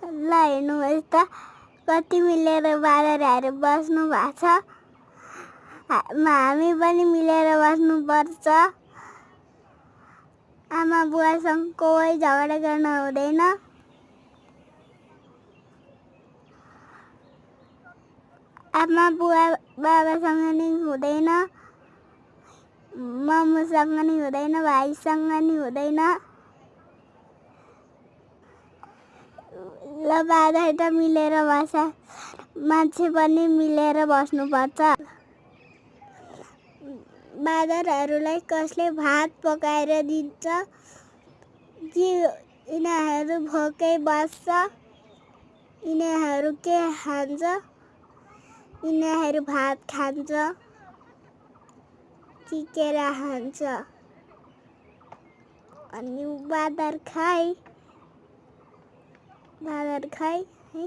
ल हेर्नुहोस् त कति मिलेर बाँदरहरू बस्नु भएको छ। हामी पनि मिलेर बस्नुपर्छ। आमा बुवासँग कोही झगडा गर्न हुँदैन। आमा बुवा बाबासँग नि हुँदैन, मम्मीसँग नि हुँदैन, भाइसँग नि हुँदैन। ल बाँदर त मिलेर बस्छ, मान्छे पनि मिलेर बस्नुपर्छ। बाँदरहरूलाई कसले भात पकाएर दिन्छ कि यिनीहरू भोकै बस्छ? यिनीहरू के खान्छ? यिनीहरू भात खान्छ कि केरा खान्छ? अनि बाँदर खाइ है।